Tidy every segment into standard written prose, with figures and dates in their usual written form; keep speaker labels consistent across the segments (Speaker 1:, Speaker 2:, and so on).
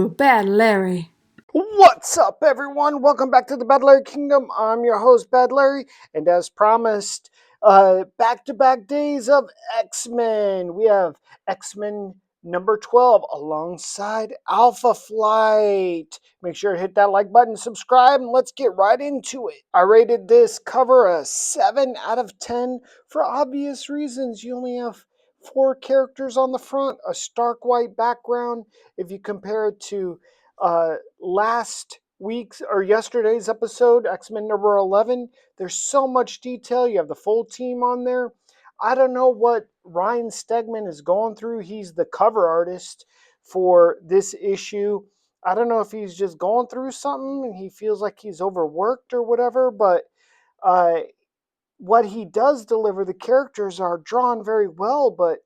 Speaker 1: to Bad Larry.
Speaker 2: What's up, everyone? Welcome back to the Bad Larry Kingdom. I'm your host, Bad Larry, and as promised, back-to-back days of X-Men. We have X-Men number 12 alongside Alpha Flight. Make sure to hit that like button, subscribe, and let's get right into it. I rated this cover a 7 out of 10 for obvious reasons. You only have 4 characters on the front, a stark white background. If you compare it to last week's or yesterday's episode, X-Men number 11, there's so much detail. You have the full team on there. I don't know what Ryan Stegman is going through. He's the cover artist for this issue. I don't know if he's just going through something and he feels like he's overworked or whatever, but uh, what he does deliver, the characters are drawn very well, but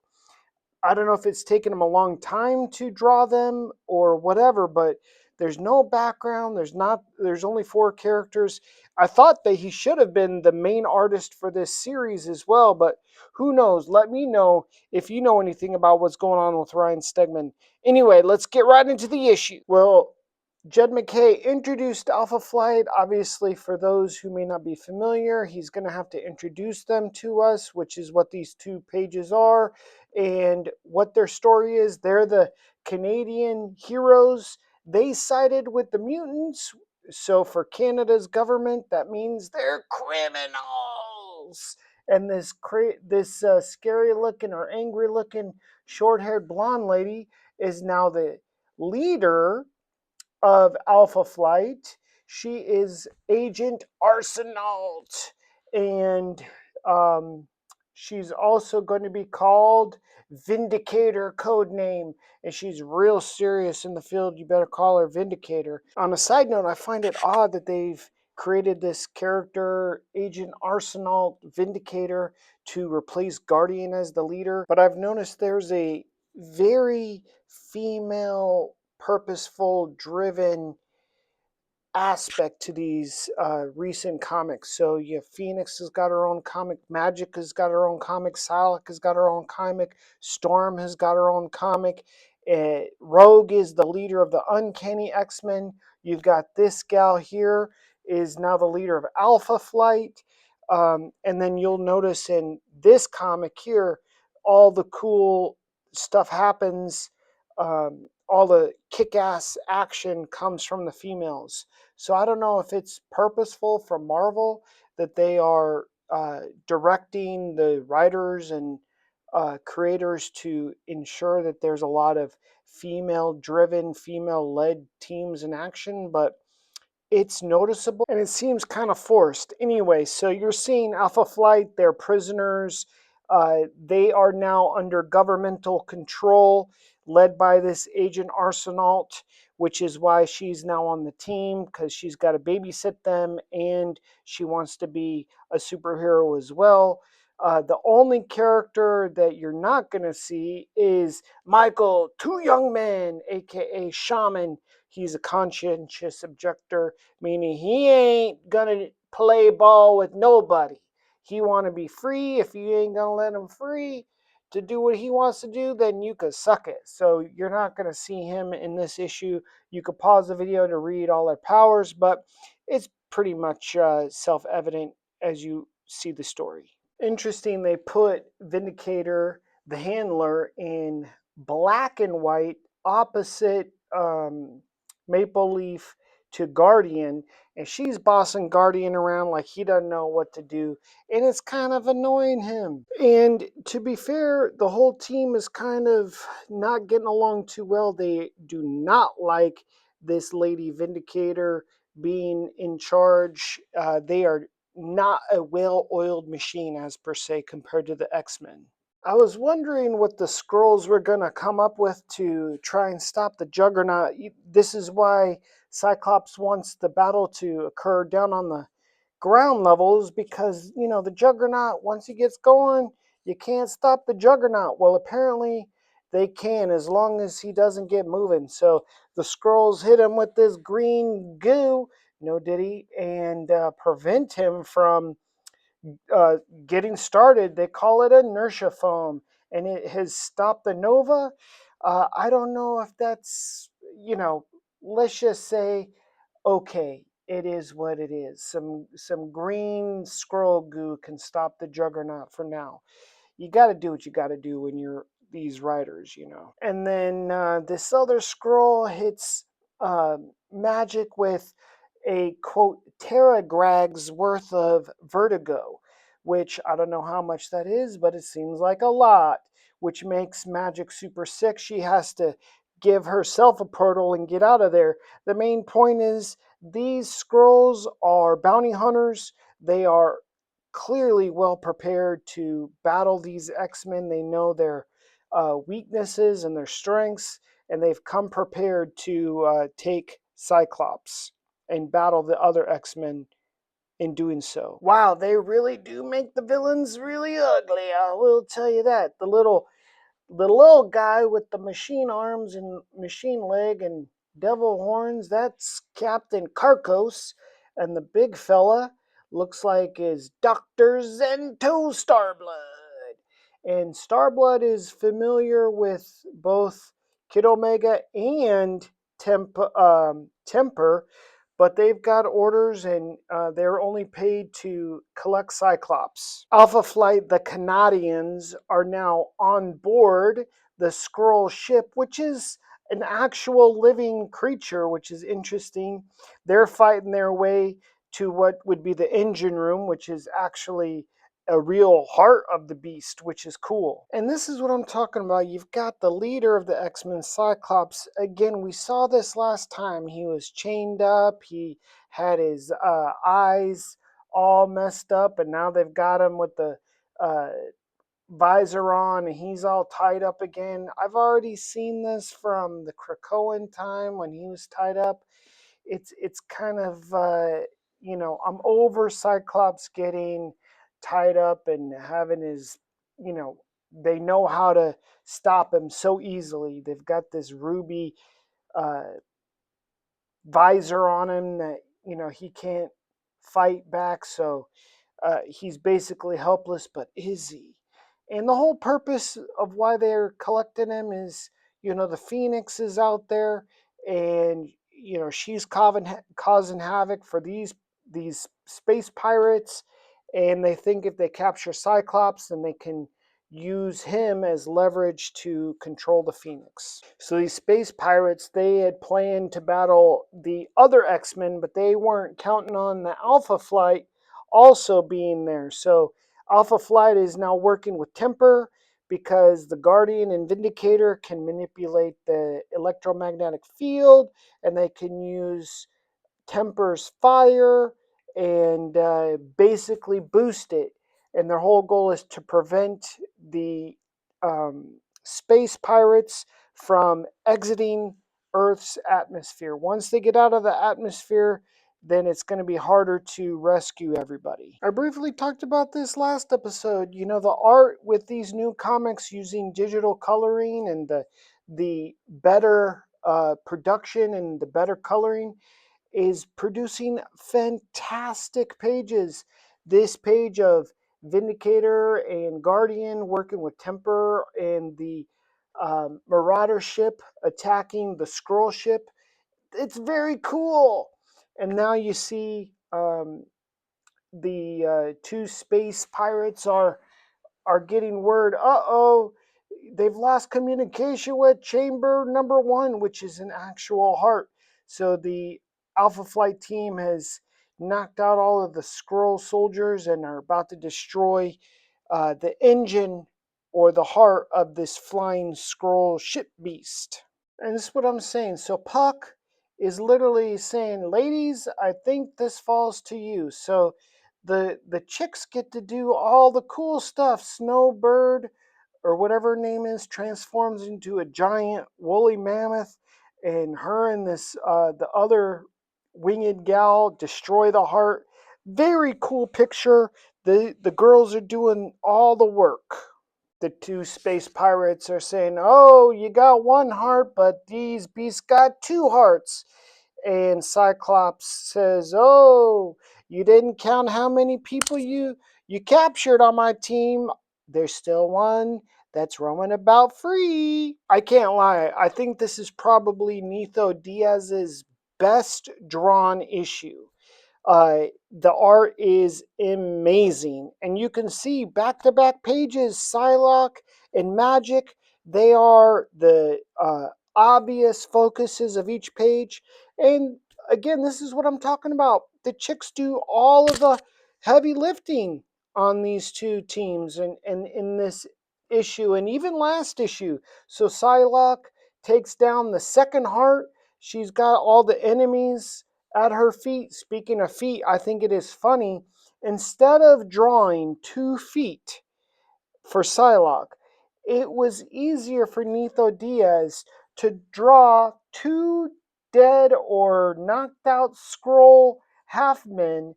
Speaker 2: I don't know if it's taken him a long time to draw them or whatever, but there's no background. There's only 4 characters. I thought that he should have been the main artist for this series as well, but who knows? Let me know if you know anything about what's going on with Ryan Stegman. Anyway, let's get right into the issue. Well, Jed MacKay introduced Alpha Flight. Obviously, for those who may not be familiar, he's going to have to introduce them to us, which is what these 2 pages are and what their story is. They're the Canadian heroes. They sided with the mutants. So for Canada's government, that means they're criminals. And this scary looking or angry looking short haired blonde lady is now the leader of Alpha Flight. She is Agent Arsenault, and um, she's also going to be called Vindicator code name, and she's real serious in the field. You better call her Vindicator. On a side note, I find it odd that they've created this character, Agent Arsenault Vindicator, to replace Guardian as the leader, but I've noticed there's a very female purposeful, driven aspect to these recent comics. So you have Phoenix has got her own comic, Magic has got her own comic, Psylocke has got her own comic, Storm has got her own comic. Rogue is the leader of the Uncanny X-Men. You've got this gal here is now the leader of Alpha Flight. And then you'll notice in this comic here, all the cool stuff happens. All the kick-ass action comes from the females. So I don't know if it's purposeful from Marvel that they are directing the writers and creators to ensure that there's a lot of female-driven, female-led teams in action, but it's noticeable and it seems kind of forced. Anyway, so you're seeing Alpha Flight, they're prisoners. They are now under governmental control, led by this Agent Arsenault, which is why she's now on the team because she's got to babysit them and she wants to be a superhero as well. The only character that you're not going to see is Michael Two Young Men, aka Shaman. He's a conscientious objector, meaning he ain't gonna play ball with nobody. He want to be free. If you ain't gonna let him free to do what he wants to do, then you could suck it. So you're not gonna see him in this issue. You could pause the video to read all their powers, but it's pretty much self-evident as you see the story. Interesting, they put Vindicator, the handler, in black and white opposite Maple Leaf to Guardian, and she's bossing Guardian around like he doesn't know what to do, and it's kind of annoying him. And to be fair, the whole team is kind of not getting along too well. They do not like this lady Vindicator being in charge. They are not a well-oiled machine as per se compared to the X-Men. I was wondering what the Skrulls were going to come up with to try and stop the Juggernaut. This is why Cyclops wants the battle to occur down on the ground levels because, the Juggernaut, once he gets going, you can't stop the Juggernaut. Well, apparently they can as long as he doesn't get moving. So the Skrulls hit him with this green goo, no diddy, and prevent him from uh, getting started. They call it inertia foam, and it has stopped the Nova. I don't know if that's you know, let's just say, okay, it is what it is. Some green scroll goo can stop the Juggernaut for now. You got to do what you got to do when you're these writers, you know. And then this other scroll hits uh, magic with a quote teragrag's worth of vertigo, which I don't know how much that is, but it seems like a lot, which makes magic super sick. She has to give herself a portal and get out of there. The main point is these scrolls are bounty hunters. They are clearly well prepared to battle these X-Men. They know their weaknesses and their strengths, and they've come prepared to take Cyclops and battle the other X-Men in doing so. Wow, they really do make the villains really ugly. I will tell you that. The little guy with the machine arms and machine leg and devil horns, that's Captain Carcos. And the big fella looks like is Dr. Zento Starblood. And Starblood is familiar with both Kid Omega and Temper, but they've got orders and they're only paid to collect Cyclops. Alpha Flight, the Canadians, are now on board the Skrull ship, which is an actual living creature, which is interesting. They're fighting their way to what would be the engine room, which is actually a real heart of the beast, which is cool. And this is what I'm talking about. You've got the leader of the X-Men, Cyclops. Again, we saw this last time. He was chained up. He had his eyes all messed up, and now they've got him with the uh, visor on, and he's all tied up again. I've already seen this from the Krakoan time when he was tied up. It's kind of I'm over Cyclops getting tied up and having his they know how to stop him so easily. They've got this ruby uh, visor on him that he can't fight back. So he's basically helpless, but is he? And the whole purpose of why they're collecting him is, the Phoenix is out there, and she's causing havoc for these space pirates, and they think if they capture Cyclops, then they can use him as leverage to control the Phoenix. So these space pirates, they had planned to battle the other X-Men, but they weren't counting on the Alpha Flight also being there. So Alpha Flight is now working with Temper because the Guardian and Vindicator can manipulate the electromagnetic field, and they can use Temper's fire and basically boost it. And their whole goal is to prevent the space pirates from exiting Earth's atmosphere. Once they get out of the atmosphere, then it's going to be harder to rescue everybody. I briefly talked about this last episode. The art with these new comics using digital coloring and the better production and the better coloring is producing fantastic pages. This page of Vindicator and Guardian working with Temper and the Marauder ship attacking the Skrull ship. It's very cool. And now you see the two space pirates are getting word, uh-oh, they've lost communication with chamber number 1, which is an actual heart. So the Alpha Flight team has knocked out all of the Skrull soldiers and are about to destroy the engine or the heart of this flying Skrull ship beast. And this is what I'm saying. So Puck is literally saying, ladies, I think this falls to you. So the chicks get to do all the cool stuff. Snowbird, or whatever her name is, transforms into a giant woolly mammoth, and her and this the other winged gal destroy the heart. Very cool picture. The girls are doing all the work. The two space pirates are saying, "Oh, you got one heart, but these beasts got two hearts." And Cyclops says, "Oh, you didn't count how many people you captured on my team. There's still one that's roaming about free. I can't lie. I think this is probably Nitho Diaz's best drawn issue. The art is amazing, and you can see back-to-back pages. Psylocke and Magic, they are the obvious focuses of each page. And again, this is what I'm talking about. The chicks do all of the heavy lifting on these two teams, and in this issue, and even last issue. So Psylocke takes down the second heart. She's got all the enemies at her feet. Speaking of feet, I think it is funny. Instead of drawing 2 feet for Psylocke, it was easier for Nitho Diaz to draw 2 dead or knocked out scroll half men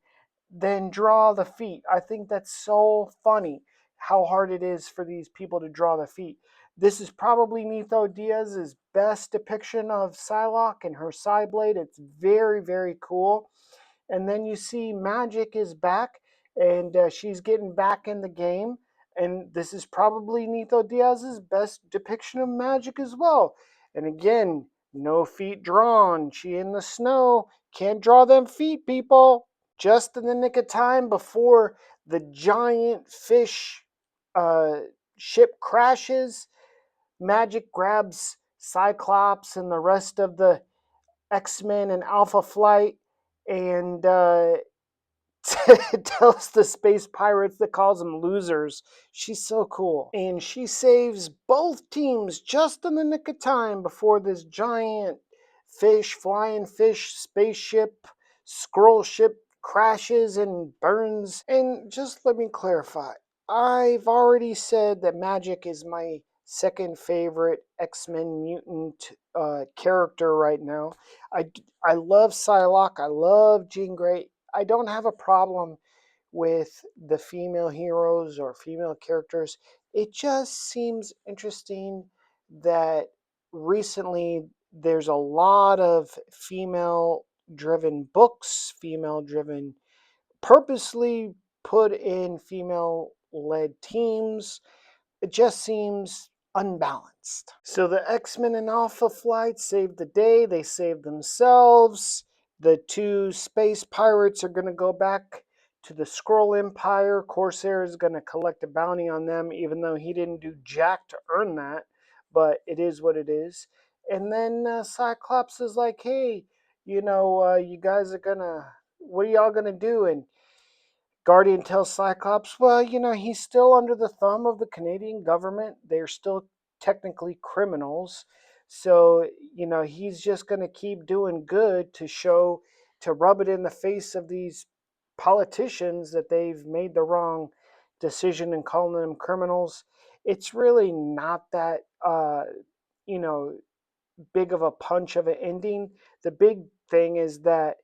Speaker 2: than draw the feet. I think that's so funny how hard it is for these people to draw the feet. This is probably Nitho Diaz's best depiction of Psylocke and her Psyblade. It's very, very cool. And then you see Magic is back, and she's getting back in the game. And this is probably Nitho Diaz's best depiction of Magic as well. And again, no feet drawn. She in the snow. Can't draw them feet, people. Just in the nick of time before the giant fish uh, ship crashes, Magic grabs Cyclops and the rest of the X-Men and Alpha Flight, and tells the space pirates that calls them losers. She's so cool. And she saves both teams just in the nick of time before this giant flying fish spaceship, scroll ship crashes and burns. And just let me clarify. I've already said that Magic is my second favorite X-Men mutant character right now. I, I love Psylocke. I love Jean Grey. I don't have a problem with the female heroes or female characters. It just seems interesting that recently there's a lot of female driven books, female driven, purposely put in female led teams. It just seems unbalanced. So the X-Men and Alpha Flight saved the day. They saved themselves. The 2 space pirates are going to go back to the Skrull Empire. Corsair is going to collect a bounty on them, even though he didn't do jack to earn that. But it is what it is. And then Cyclops is like, hey, you guys are going to, what are y'all going to do? And Guardian tells Cyclops, well, he's still under the thumb of the Canadian government. They're still technically criminals. So, he's just going to keep doing good to rub it in the face of these politicians that they've made the wrong decision in calling them criminals. It's really not that, you know, big of a punch of an ending. The big thing is that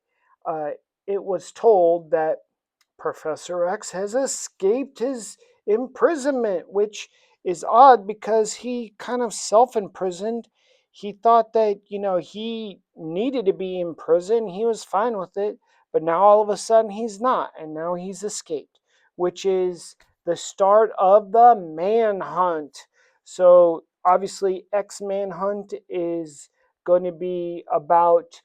Speaker 2: uh, it was told that Professor X has escaped his imprisonment, which is odd because he kind of self imprisoned. He thought that, he needed to be in prison. He was fine with it. But now all of a sudden he's not. And now he's escaped, which is the start of the manhunt. So obviously, X Manhunt is going to be about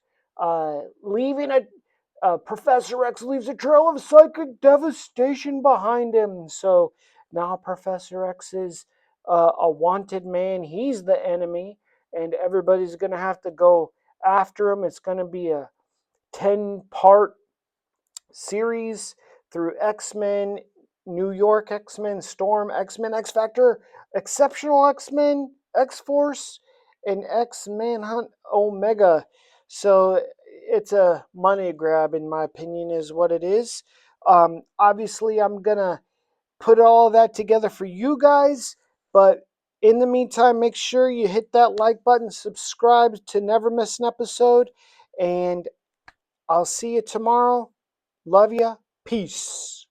Speaker 2: leaving a Professor X leaves a trail of psychic devastation behind him. So now Professor X is a wanted man. He's the enemy, and everybody's going to have to go after him. It's going to be a 10-part series through X-Men, New York X-Men, Storm, X-Men, X Factor, Exceptional X-Men, X-Force, and X-Manhunt Omega. So it's a money grab, in my opinion, is what it is. Obviously, I'm going to put all that together for you guys, but in the meantime, make sure you hit that like button, subscribe to never miss an episode, and I'll see you tomorrow. Love ya. Peace.